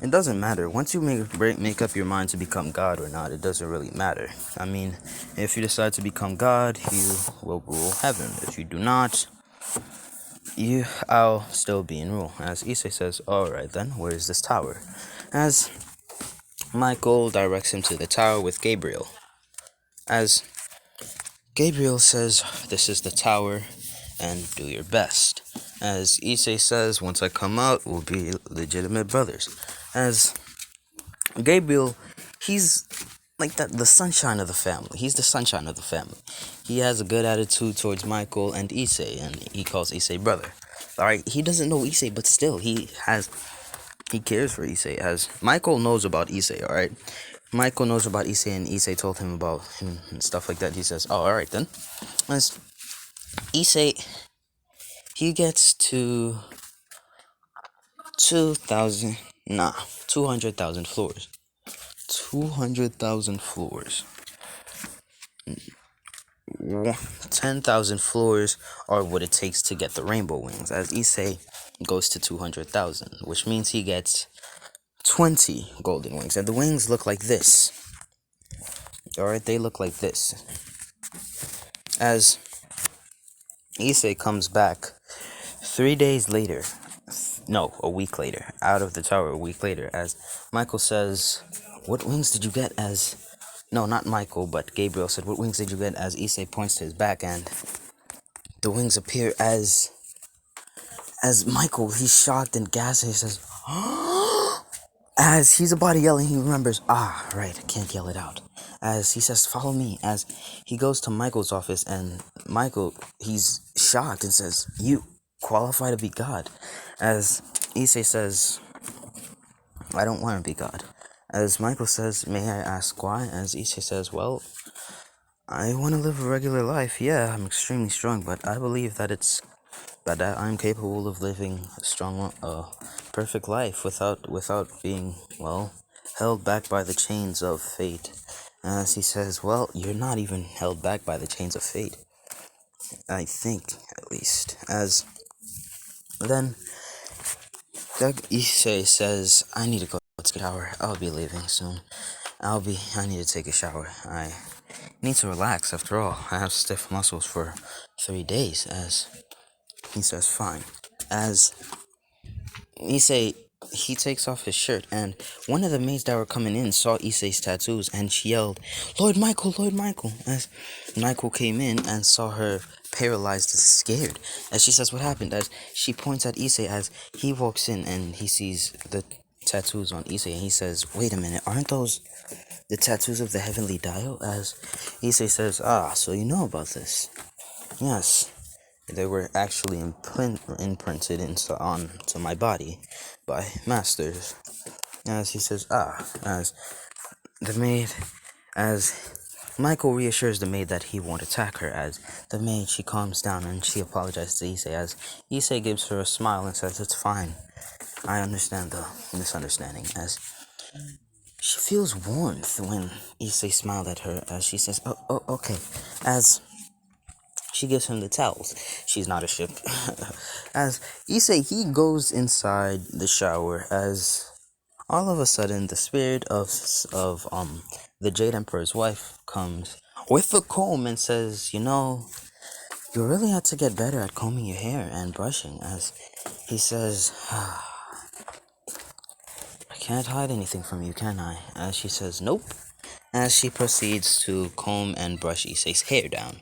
it doesn't matter. Once you make up your mind to become God or not, it doesn't really matter. I mean, if you decide to become God, you will rule heaven. If you do not, I'll still be in rule. As Issei says, alright then, where is this tower? As Michael directs him to the tower with Gabriel. As Gabriel says, this is the tower, and do your best. As Issei says, once I come out, we'll be legitimate brothers. As Gabriel, he's like the sunshine of the family. He's the sunshine of the family. He has a good attitude towards Michael and Issei, and he calls Issei brother. Alright, he doesn't know Issei, but still, he cares for Issei. As Michael knows about Issei, alright? Michael knows about Issei, and Issei told him about him and stuff like that. He says, oh, alright then. As Issei, he gets to 200,000 floors. 200,000 floors. 10,000 floors are what it takes to get the rainbow wings. As Issei goes to 200,000, which means he gets 20 golden wings. And the wings look like this. Alright, they look like this. As Issei comes back 3 days later, no, a week later, out of the tower a week later, as Michael says, what wings did you get? As no, not Michael, but Gabriel said, what wings did you get? As Issei points to his back, and the wings appear as Michael, he's shocked and gasped, he says, as he's about to yell, and he remembers, right, I can't yell it out. As he says, follow me. As he goes to Michael's office, and Michael, he's shocked and says, you qualify to be God. As Issei says, I don't want to be God. As Michael says, may I ask why? As Issei says, well, I want to live a regular life. Yeah, I'm extremely strong, but I believe that I'm capable of living a strong, perfect life without being, well, held back by the chains of fate. As he says, well, you're not even held back by the chains of fate. I think, at least. As then Issei says, I need to go take a shower. I'll be leaving soon. I need to take a shower. I need to relax after all. I have stiff muscles for 3 days, as he says, fine. As Issei, he takes off his shirt, and one of the maids that were coming in saw Issei's tattoos, and she yelled, Lord Michael, Lord Michael, as Michael came in and saw her paralyzed and scared. As she says, what happened? As she points at Issei as he walks in and he sees the tattoos on Issei, and he says, wait a minute, aren't those the tattoos of the heavenly dial? As Issei says, so you know about this. Yes. They were actually imprinted onto my body by masters. As he says, as the maid, as Michael reassures the maid that he won't attack her. As the maid, she calms down and she apologizes to Issei. As Issei gives her a smile and says, it's fine. I understand the misunderstanding. As she feels warmth when Issei smiled at her. As she says, oh, okay. As she gives him the towels. She's not a ship. As Issei, he goes inside the shower as all of a sudden the spirit of the Jade Emperor's wife comes with the comb and says, you really had to get better at combing your hair and brushing. As he says, I can't hide anything from you, can I? As she says, nope. As she proceeds to comb and brush Issei's hair down.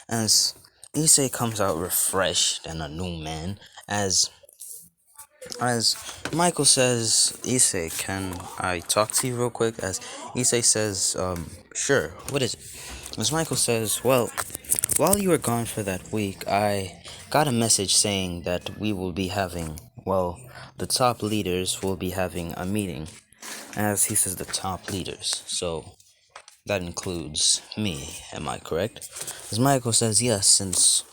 As Issei comes out refreshed and a new man. As Michael says, Issei, can I talk to you real quick? As Issei says, sure, what is it? As Michael says, well, while you were gone for that week, I got a message saying that we will be having, the top leaders will be having a meeting. As he says, the top leaders. So, that includes me, am I correct? As Michael says, yes, since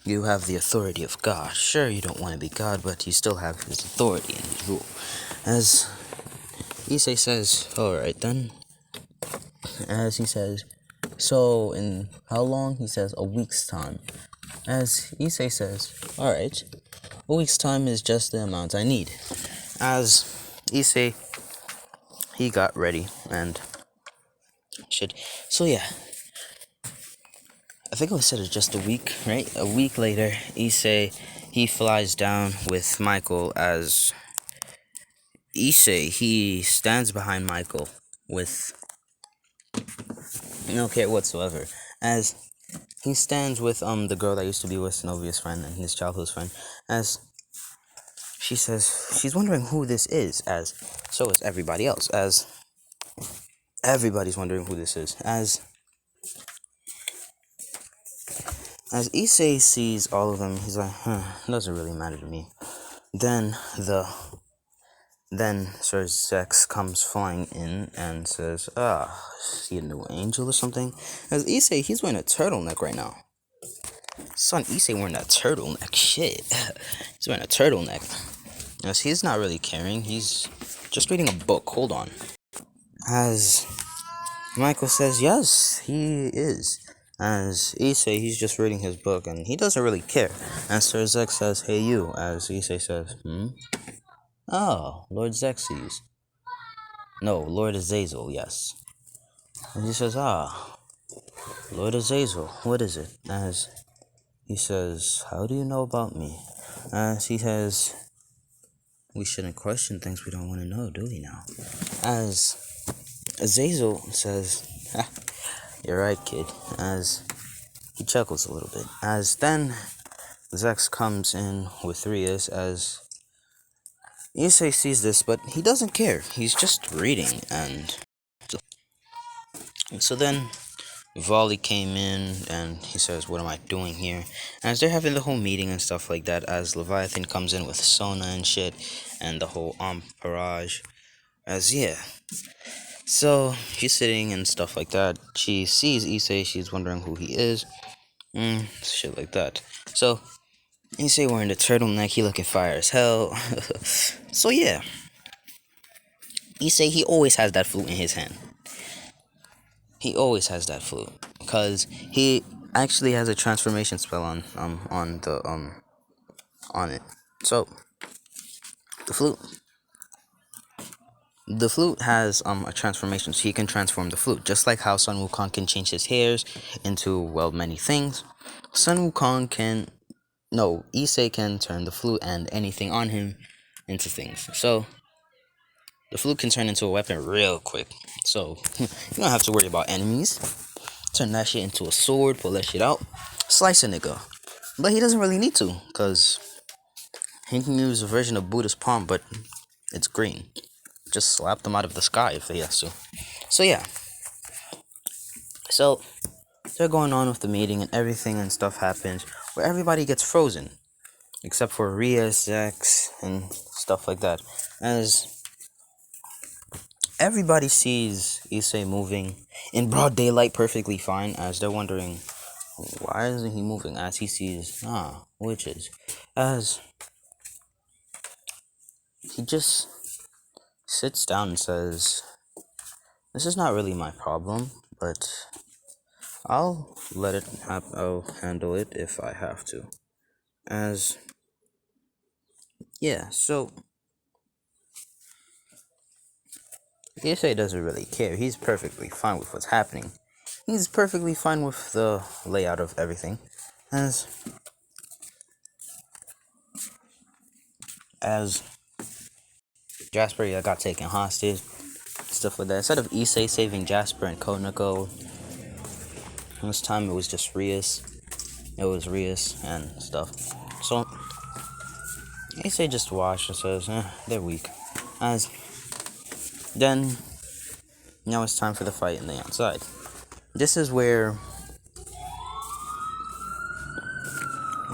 you have the authority of God. Sure, you don't want to be God, but you still have his authority and his rule. As Issei says, alright then. As he says, so in how long? He says, a week's time. As Issei says, alright, a week's time is just the amount I need. As Issei, he got ready and shit. So yeah, I think I said it's just a week, right? A week later, Issei, he flies down with Michael. As Issei, he stands behind Michael with no care whatsoever. As he stands with the girl that used to be with Synovia's friend and his childhood friend. As she says, she's wondering who this is. As so is everybody else. As everybody's wondering who this is. As Issei sees all of them, he's like, doesn't really matter to me. Then Sir Zex comes flying in and says, see a new angel or something? As Issei, he's wearing a turtleneck right now. Son, Issei wearing a turtleneck, shit. He's wearing a turtleneck. As he's not really caring, he's just reading a book, hold on. As Michael says, yes, he is. As Issei, he's just reading his book, and he doesn't really care. And Sir Zex says, hey you, as Issei says, Oh, Lord Xerxes. No, Lord Azazel, yes. And he says, Lord Azazel, what is it? As he says, how do you know about me? As he says, we shouldn't question things we don't want to know, do we now? As Azazel says, you're right, kid. As he chuckles a little bit. As then Zex comes in with Rias. As Issei sees this, but he doesn't care. He's just reading, and so then Vali came in, and he says, what am I doing here? And as they're having the whole meeting and stuff like that, as Leviathan comes in with Sona and shit, and the whole entourage, so she's sitting and stuff like that. She sees Issei, she's wondering who he is, shit like that. So Issei wearing the turtleneck, he looking fire as hell. So yeah, Issei, he always has that flute in his hand. He always has that flute, because he actually has a transformation spell on it. So The flute. The flute has a transformation, so he can transform the flute, just like how Sun Wukong can change his hairs into, well, many things. Sun Wukong can, no, Issei can turn the flute and anything on him into things. So the flute can turn into a weapon real quick. So you don't have to worry about enemies. Turn that shit into a sword, pull that shit out, slice a nigga. But he doesn't really need to, cause he can use a version of Buddha's palm, but it's green. Just slap them out of the sky if he has to. So yeah. So they're going on with the meeting and everything and stuff happens where everybody gets frozen. Except for Rhea, Zax, and stuff like that. As everybody sees Issei moving in broad daylight perfectly fine, as they're wondering, why isn't he moving? As he sees, witches. As he just sits down and says, this is not really my problem, but I'll I'll handle it if I have to. As, yeah, so Issei doesn't really care. He's perfectly fine with what's happening. He's perfectly fine with the layout of everything. As Jasper got taken hostage, stuff like that. Instead of Issei saving Jasper and Konako, this time it was just Rias. It was Rias and stuff. So Issei just watched and says, they're weak. As then, now it's time for the fight in the outside. This is where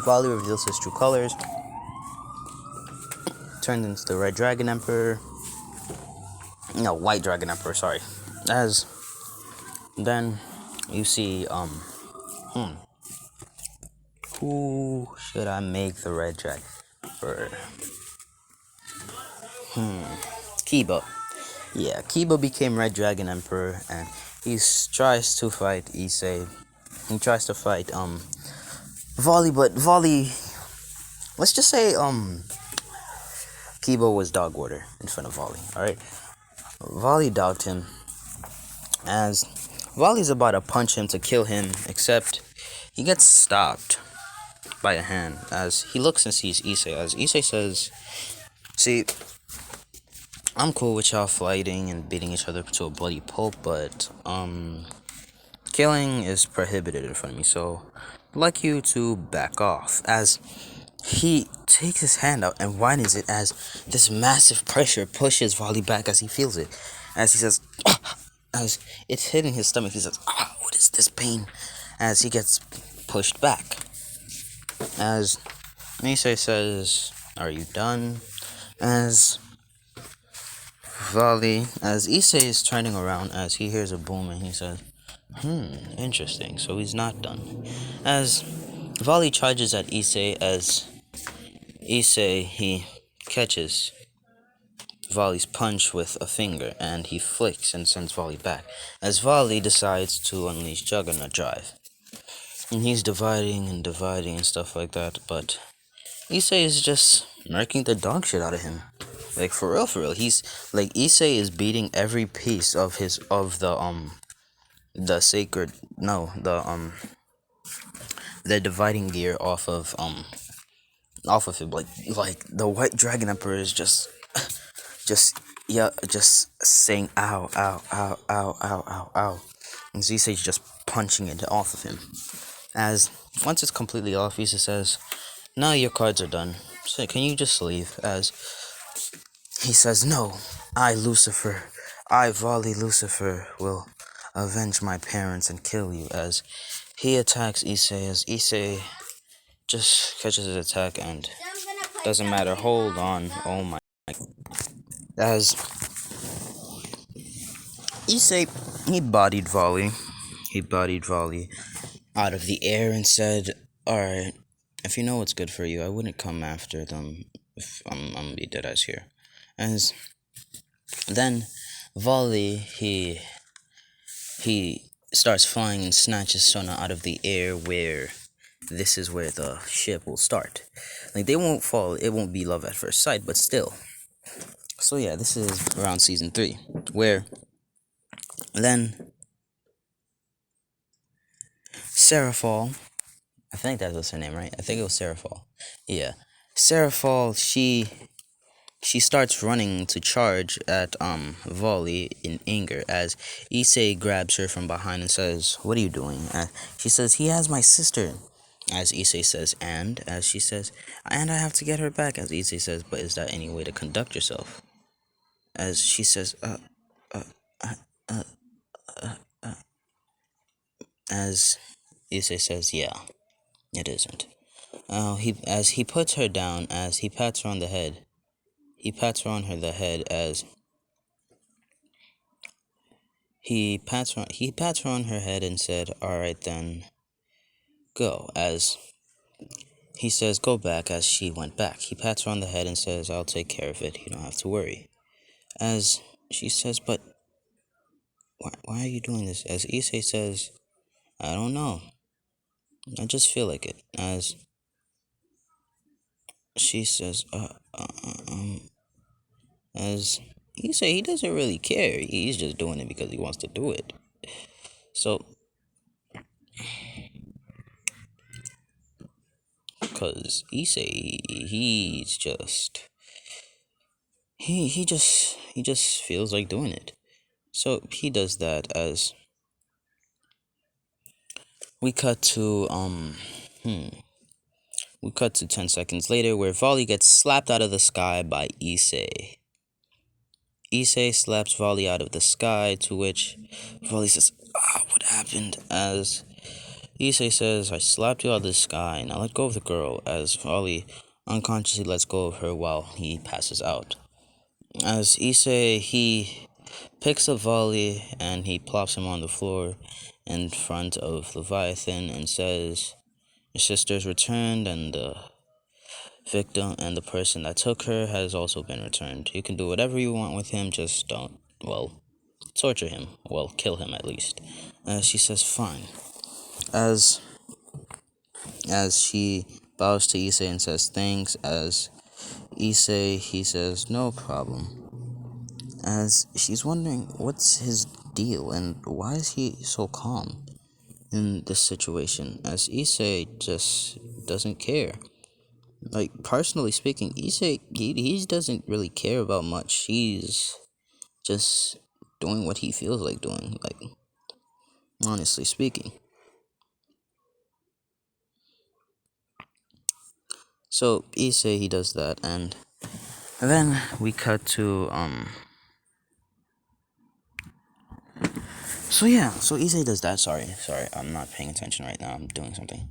Vali reveals his true colors, turned into the Red Dragon Emperor. No, White Dragon Emperor, sorry. As then you see, who should I make the Red Dragon for? Kiba. Yeah, Kiba became Red Dragon Emperor, and he tries to fight Issei. He tries to fight, Vali, but Vali, let's just say, Kiba was dog water in front of Vali, alright? Vali dogged him, as Vali's about to punch him to kill him, except he gets stopped by a hand, as he looks and sees Issei, as Issei says, see, I'm cool with y'all fighting and beating each other to a bloody pulp, but, killing is prohibited in front of me, so I'd like you to back off. As he takes his hand out and widens it, as this massive pressure pushes Vali back as he feels it. As he says, as it's hitting his stomach, he says, what is this pain? As he gets pushed back. As Issei says, are you done? As Issei is turning around, as he hears a boom and he says, interesting, so he's not done. As Vali charges at Issei, as Issei, he catches Vali's punch with a finger, and he flicks and sends Vali back, as Vali decides to unleash Juggernaut Drive. And he's dividing and stuff like that, but Issei is just murking the dog shit out of him. Like, for real. He's, like, Issei is beating every piece of the sacred, no, the dividing gear off of him. Like, the White Dragon Emperor is just saying, ow, ow, ow, ow, ow, ow, ow. And Issei's just punching it off of him. As, once it's completely off, Issei says, now your cards are done. So can you just leave? As he says, no, I, Vali Lucifer, will avenge my parents and kill you. As he attacks Issei, as Issei just catches his attack and doesn't matter. Hold on. Oh my. As Issei, he bodied Vali out of the air and said, alright, if you know what's good for you, I wouldn't come after them if I'm gonna be dead ass here. As then Vali, he starts flying and snatches Sona out of the air, where this is where the ship will start. Like, they won't fall, it won't be love at first sight, but still. So yeah, this is around season 3, where then Seraphal, I think that was her name, right? I think it was Seraphal. Yeah, Seraphal. She starts running to charge at Vali in anger as Issei grabs her from behind and says, "What are you doing?" She says, "He has my sister." As Issei says, "And," as she says, "And I have to get her back." As Issei says, "But is that any way to conduct yourself?" As she says, as Issei says, "Yeah, it isn't." He puts her down, as he pats her on the head. He pats her on the head as he pats her on her head and said, "All right then, go." As he says, "Go back," as she went back. He pats her on the head and says, "I'll take care of it. You don't have to worry." As she says, "But why are you doing this?" As Issei says, "I don't know. I just feel like it." As she says, as Issei, he doesn't really care. He's just doing it because he wants to do it. So, because Issei, he just feels like doing it. So he does that. As we cut to we cut to 10 seconds later, where Vali gets slapped out of the sky by Issei. Issei slaps Vali out of the sky, to which Vali says, "What happened?" As Issei says, "I slapped you out of the sky, now let go of the girl." As Vali unconsciously lets go of her while he passes out. As Issei, he picks up Vali and he plops him on the floor in front of Leviathan and says, "Your sister's returned, and the victim and the person that took her has also been returned. You can do whatever you want with him, just don't, well, torture him. Well, kill him at least." She says, "Fine." As she bows to Issei and says thanks, as Issei, he says, "No problem." As she's wondering what's his deal and why is he so calm in this situation, as Issei just doesn't care. Like, personally speaking, Issei, he doesn't really care about much. He's just doing what he feels like doing, like, honestly speaking. So Issei, he does that, and then we cut to so yeah, so Issei does that. Sorry, I'm not paying attention right now. I'm doing something.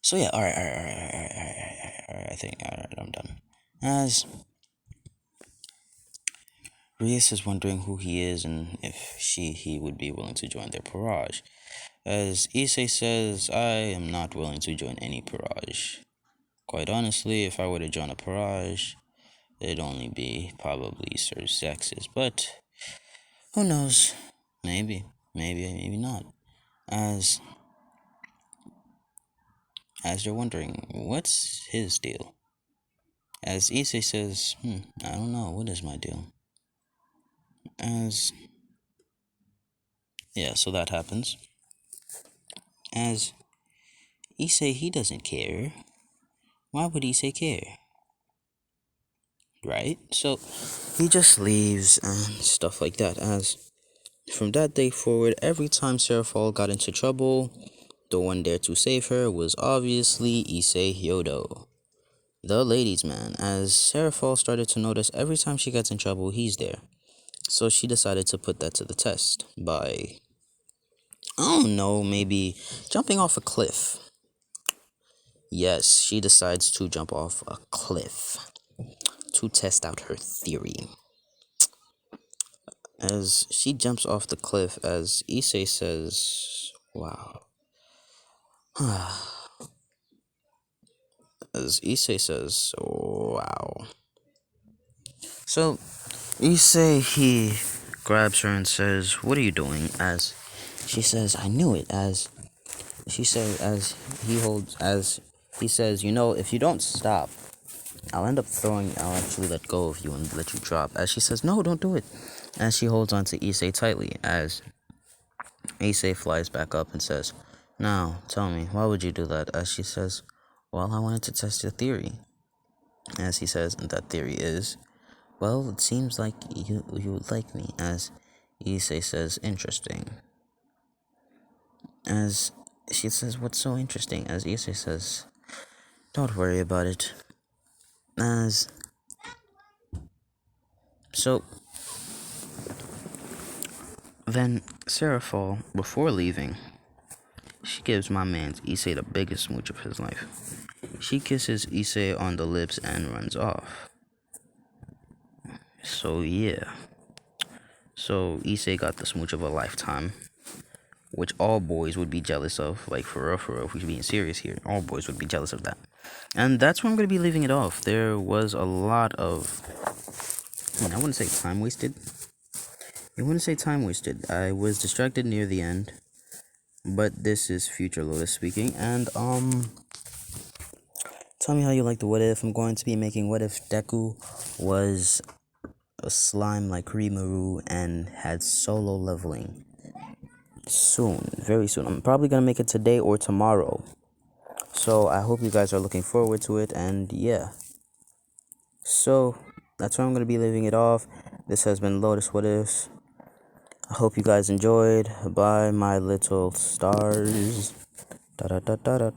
So yeah, alright, I think, alright, I'm done. As Rias is wondering who he is and if he would be willing to join their Parage. As Issei says, "I am not willing to join any Parage. Quite honestly, if I were to join a Parage, it'd only be probably Sir Zex's, but who knows? Maybe not." As they're wondering, what's his deal? As Issei says, "I don't know, what is my deal?" As yeah, so that happens. As Issei, he doesn't care. Why would Issei care? Right? So he just leaves and stuff like that. As from that day forward, every time Seraphal got into trouble, the one there to save her was obviously Issei Hyodo, the ladies' man. As Seraphal started to notice every time she gets in trouble, he's there. So she decided to put that to the test by, I don't know, maybe jumping off a cliff. Yes, she decides to jump off a cliff to test out her theory. As she jumps off the cliff, as Issei says, "Wow." As Issei says, "Wow." So Issei, he grabs her and says, "What are you doing?" As she says, "I knew it." As she says, as he says, "You know, if you don't stop, I'll actually let go of you and let you drop. As she says, no, don't do it. As she holds onto Issei tightly, as Issei flies back up and says, now, tell me, why would you do that? As she says, well, I wanted to test your theory. As he says, and that theory is, well, it seems like you would like me. As Issei says, interesting. As she says, what's so interesting? As Issei says, don't worry about it. As so, then Seraphol, before leaving, she gives my man Issei the biggest smooch of his life. She kisses Issei on the lips and runs off. So yeah. So Issei got the smooch of a lifetime, which all boys would be jealous of. Like, for real, if we're being serious here, all boys would be jealous of that. And that's where I'm going to be leaving it off. There was a lot of, I wouldn't say time wasted. I was distracted near the end. But this is Future Lotus speaking. And, tell me how you like the what if. I'm going to be making what if Deku was a slime like Gremory and had solo leveling. Soon, very soon. I'm probably gonna make it today or tomorrow. So I hope you guys are looking forward to it, and yeah. So that's where I'm gonna be leaving it off. This has been Lotus What Ifs. I hope you guys enjoyed. Bye, my little stars. Da da da da da.